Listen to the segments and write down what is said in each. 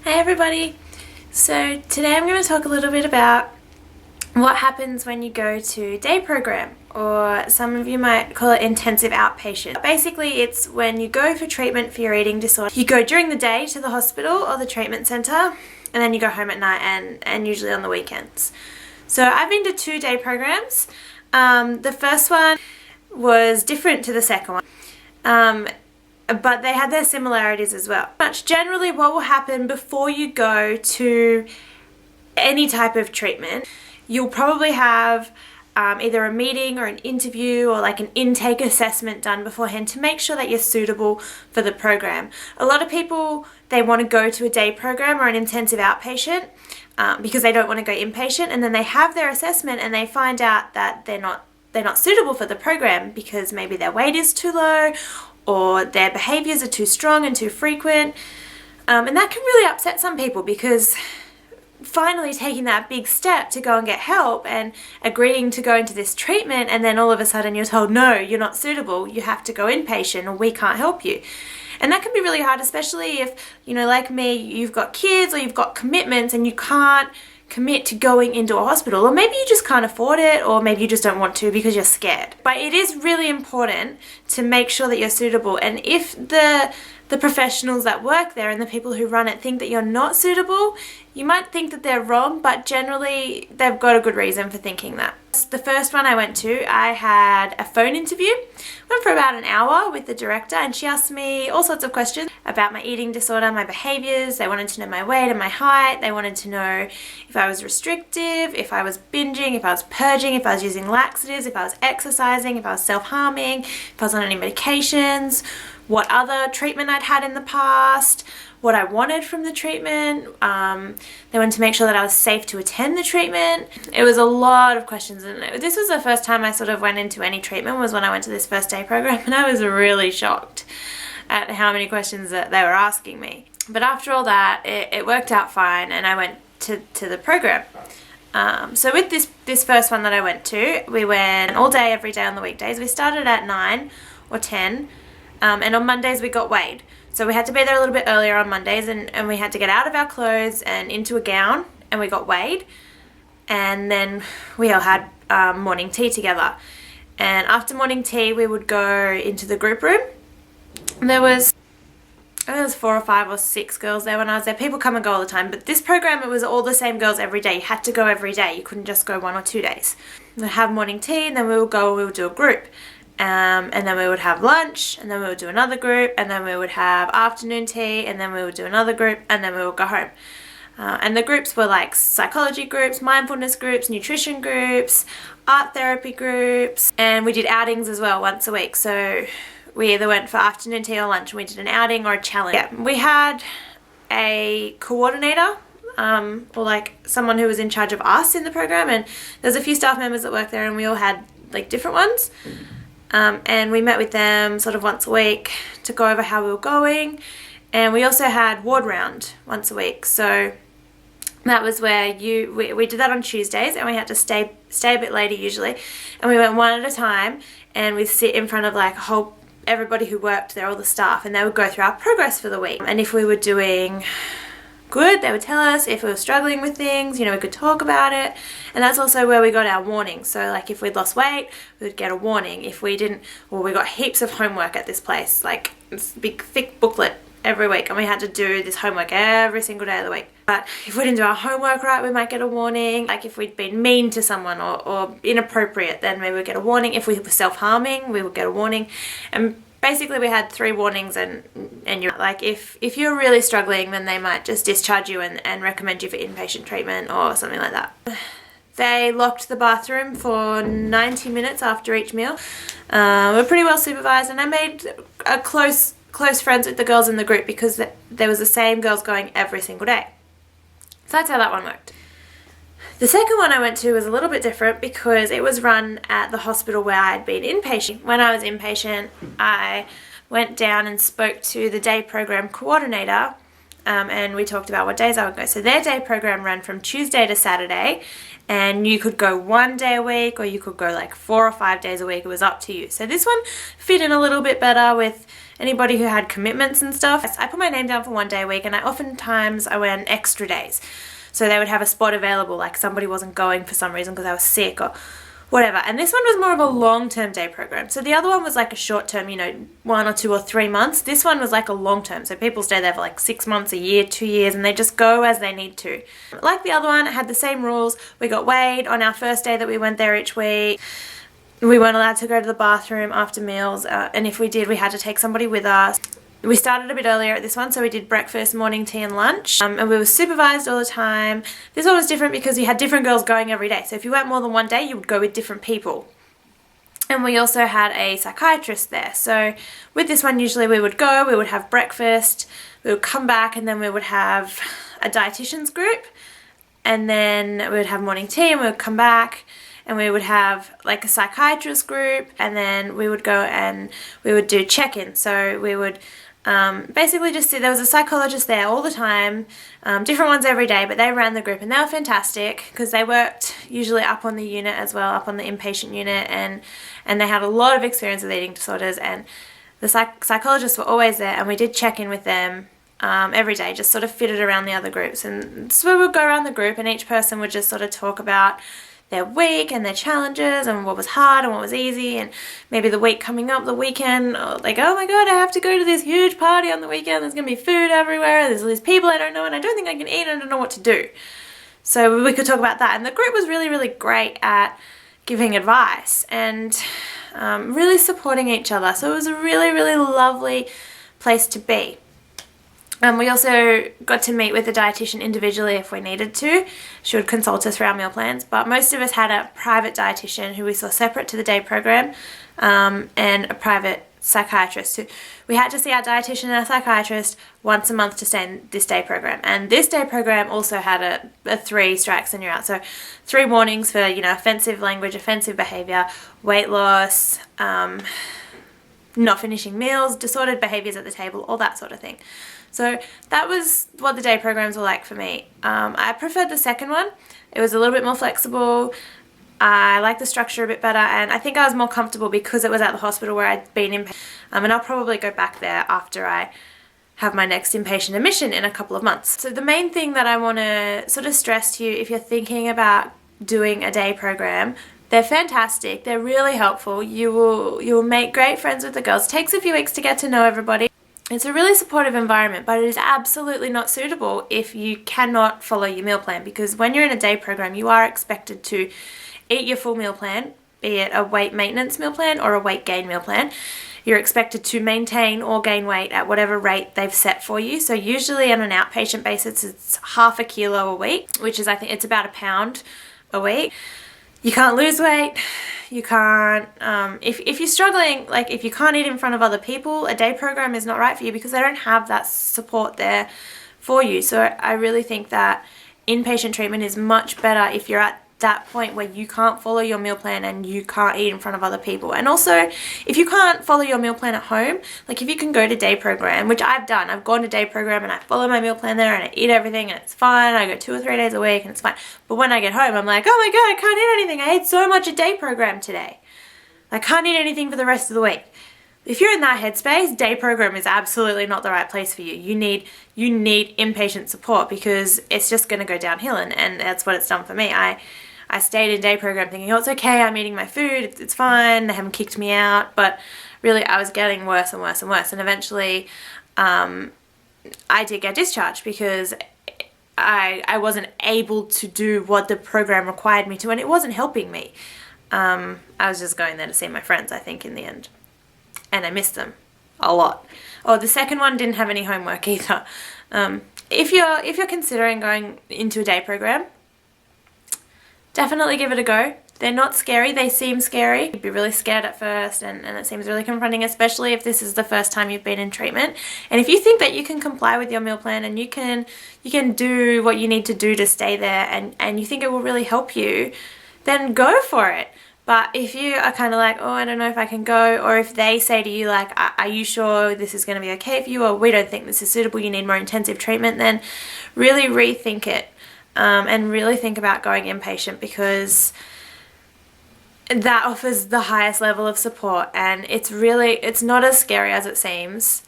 Hey everybody! So today I'm going to talk a little bit about what happens when you go to day program, or some of you might call it intensive outpatient. Basically it's when you go for treatment for your eating disorder. You go during the day to the hospital or the treatment centre, and then you go home at night and usually on the weekends. So I've been to 2 day programs. The first one was different to the second one. But they had their similarities as well. Generally what will happen before you go to any type of treatment, you'll probably have either a meeting or an interview or like an intake assessment done beforehand to make sure that you're suitable for the program. A lot of people, they want to go to a day program or an intensive outpatient because they don't want to go inpatient, and then they have their assessment and they find out that they're not suitable for the program because maybe their weight is too low, or their behaviours are too strong and too frequent. And that can really upset some people, because finally taking that big step to go and get help and agreeing to go into this treatment, and then all of a sudden you're told, no, you're not suitable, you have to go inpatient or we can't help you. And that can be really hard, especially if, like me, you've got kids or you've got commitments and you can't commit to going into a hospital, or maybe you just can't afford it, or maybe you just don't want to because you're scared. But it is really important to make sure that you're suitable, and if the professionals that work there and the people who run it think that you're not suitable, you might think that they're wrong, but generally they've got a good reason for thinking that. The first one I went to, I had a phone interview. Went for about an hour with the director, and she asked me all sorts of questions about my eating disorder, my behaviours. They wanted to know my weight and my height. They wanted to know if I was restrictive, if I was binging, if I was purging, if I was using laxatives, if I was exercising, if I was self-harming, if I was on any medications, what other treatment I'd had in the past, what I wanted from the treatment. They wanted to make sure that I was safe to attend the treatment. It was a lot of questions, and this was the first time I sort of went into any treatment, was when I went to this first day program, and I was really shocked at how many questions that they were asking me. But after all that, it worked out fine, and I went to the program. So with this first one that I went to, we went all day, every day on the weekdays. We started at 9 or 10, and on Mondays we got weighed. So we had to be there a little bit earlier on Mondays, and we had to get out of our clothes and into a gown, and we got weighed. And then we all had morning tea together. And after morning tea, we would go into the group room. And there was 4 or 5 or 6 girls there when I was there. People come and go all the time, but this program, it was all the same girls every day. You had to go every day. You couldn't just go 1 or 2 days. We'd have morning tea, and then we would go and we would do a group. And then we would have lunch, and then we would do another group, and then we would have afternoon tea, and then we would do another group, and then we would go home. And the groups were like psychology groups, mindfulness groups, nutrition groups, art therapy groups, and we did outings as well once a week. So we either went for afternoon tea or lunch, and we did an outing or a challenge. Yeah, we had a coordinator, or like someone who was in charge of us in the program, and there's a few staff members that work there, and we all had like different ones. And we met with them sort of once a week to go over how we were going, and we also had ward round once a week. So that was where we did that on Tuesdays, and we had to stay a bit later usually, and we went one at a time, and we'd sit in front of like everybody who worked there, all the staff, and they would go through our progress for the week. And if we were doing good, they would tell us. If we were struggling with things, we could talk about it. And that's also where we got our warnings. So like if we'd lost weight, we would get a warning. If we didn't, well, we got heaps of homework at this place, like this big thick booklet every week, and we had to do this homework every single day of the week. But if we didn't do our homework right, we might get a warning. Like if we'd been mean to someone or inappropriate, then maybe we'd get a warning. If we were self-harming, we would get a warning. And basically we had 3 warnings, and you're like, if you're really struggling, then they might just discharge you and recommend you for inpatient treatment or something like that. They locked the bathroom for 90 minutes after each meal. We're pretty well supervised, and I made a close friends with the girls in the group because there was the same girls going every single day. So that's how that one worked. The second one I went to was a little bit different because it was run at the hospital where I had been inpatient. When I was inpatient, I went down and spoke to the day program coordinator and we talked about what days I would go. So their day program ran from Tuesday to Saturday, and you could go 1 day a week or you could go like 4 or 5 days a week. It was up to you. So this one fit in a little bit better with anybody who had commitments and stuff. I put my name down for 1 day a week, and oftentimes I went extra days. So they would have a spot available, like somebody wasn't going for some reason because I was sick or whatever. And this one was more of a long-term day program. So the other one was like a short-term, 1 or 2 or 3 months. This one was like a long-term. So people stay there for like 6 months, a year, 2 years, and they just go as they need to. Like the other one, it had the same rules. We got weighed on our first day that we went there each week. We weren't allowed to go to the bathroom after meals, and if we did, we had to take somebody with us. We started a bit earlier at this one, so we did breakfast, morning tea and lunch, and we were supervised all the time. This one was different because you had different girls going every day, so if you went more than 1 day, you would go with different people. And we also had a psychiatrist there, so with this one usually we would go, we would have breakfast, we would come back, and then we would have a dietitians group, and then we would have morning tea, and we would come back, and we would have like a psychiatrist group, and then we would go and we would do check-in. So we would basically just sit, there was a psychologist there all the time, different ones every day, but they ran the group, and they were fantastic because they worked usually up on the unit as well, up on the inpatient unit, and they had a lot of experience with eating disorders, and the psychologists were always there, and we did check in with them every day, just sort of fitted around the other groups. And so we would go around the group, and each person would just sort of talk about their week and their challenges and what was hard and what was easy, and maybe the week coming up, the weekend, like, oh my god, I have to go to this huge party on the weekend, there's going to be food everywhere, there's all these people I don't know, and I don't think I can eat, and I don't know what to do. So we could talk about that, and the group was really, really great at giving advice and really supporting each other, so it was a really, really lovely place to be. We also got to meet with the dietitian individually if we needed to. She would consult us for our meal plans, but most of us had a private dietitian who we saw separate to the day program, and a private psychiatrist. We had to see our dietitian and our psychiatrist once a month to stay in this day program. And this day program also had a 3 strikes and you're out. So 3 warnings for, offensive language, offensive behavior, weight loss, not finishing meals, disordered behaviors at the table, all that sort of thing. So that was what the day programs were like for me. I preferred the second one. It was a little bit more flexible. I liked the structure a bit better, and I think I was more comfortable because it was at the hospital where I'd been in. And I'll probably go back there after I have my next inpatient admission in a couple of months. So the main thing that I want to sort of stress to you, if you're thinking about doing a day program, they're fantastic. They're really helpful. You will make great friends with the girls. It takes a few weeks to get to know everybody. It's a really supportive environment, but it is absolutely not suitable if you cannot follow your meal plan, because when you're in a day program, you are expected to eat your full meal plan, be it a weight maintenance meal plan or a weight gain meal plan. You're expected to maintain or gain weight at whatever rate they've set for you. So usually on an outpatient basis, it's half a kilo a week, which is, I think it's about a pound a week. You can't lose weight. You can't, if you're struggling, like if you can't eat in front of other people, a day program is not right for you because they don't have that support there for you. So I really think that inpatient treatment is much better if you're at that point where you can't follow your meal plan and you can't eat in front of other people. And also, if you can't follow your meal plan at home, like if you can go to day program, which I've done, I've gone to day program and I follow my meal plan there and I eat everything and it's fine. I go 2 or 3 days a week and it's fine. But when I get home, I'm like, oh my god, I can't eat anything. I ate so much at day program today. I can't eat anything for the rest of the week. If you're in that headspace, day program is absolutely not the right place for you. You need inpatient support because it's just going to go downhill, and that's what it's done for me. I stayed in day program thinking, oh, it's okay, I'm eating my food, it's fine, they haven't kicked me out, but really I was getting worse and worse and worse, and eventually I did get discharged because I wasn't able to do what the program required me to, and it wasn't helping me. I was just going there to see my friends, I think, in the end. And I missed them a lot. Oh, the second one didn't have any homework either. If you're considering going into a day program, definitely give it a go. They're not scary. They seem scary. You'd be really scared at first, and it seems really confronting, especially if this is the first time you've been in treatment. And if you think that you can comply with your meal plan and you can do what you need to do to stay there, and you think it will really help you, then go for it. But if you are kind of like, oh, I don't know if I can go, or if they say to you like, are you sure this is going to be okay for you, or we don't think this is suitable, you need more intensive treatment, then really rethink it and really think about going inpatient, because that offers the highest level of support, and it's not as scary as it seems.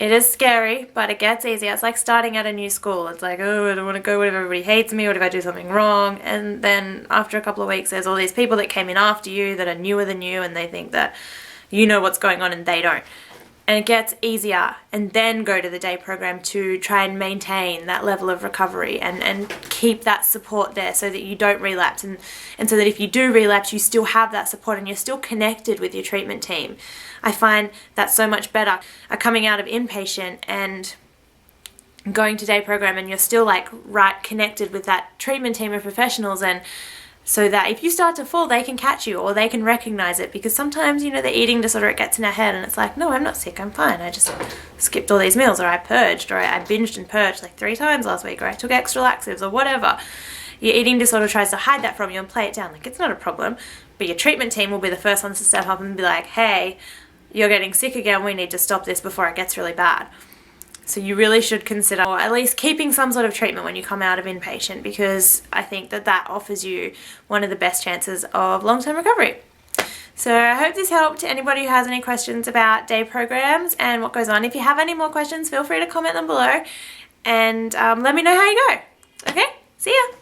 It is scary, but it gets easier. It's like starting at a new school. It's like, oh, I don't want to go. What if everybody hates me? What if I do something wrong? And then after a couple of weeks, there's all these people that came in after you that are newer than you, and they think that you know what's going on and they don't. And it gets easier, and then go to the day program to try and maintain that level of recovery and keep that support there so that you don't relapse, and so that if you do relapse, you still have that support and you're still connected with your treatment team. I find that so much better coming out of inpatient and going to day program, and you're still like right connected with that treatment team of professionals, and so that if you start to fall, they can catch you or they can recognize it. Because sometimes, you know, the eating disorder, it gets in our head and it's like, no, I'm not sick, I'm fine. I just skipped all these meals, or I purged, or I binged and purged like 3 times last week, or I took extra laxatives, or whatever. Your eating disorder tries to hide that from you and play it down like it's not a problem. But your treatment team will be the first ones to step up and be like, hey, you're getting sick again, we need to stop this before it gets really bad. So you really should consider, or at least keeping some sort of treatment when you come out of inpatient, because I think that offers you one of the best chances of long-term recovery. So I hope this helped anybody who has any questions about day programs and what goes on. If you have any more questions, feel free to comment them below and let me know how you go. Okay, see ya!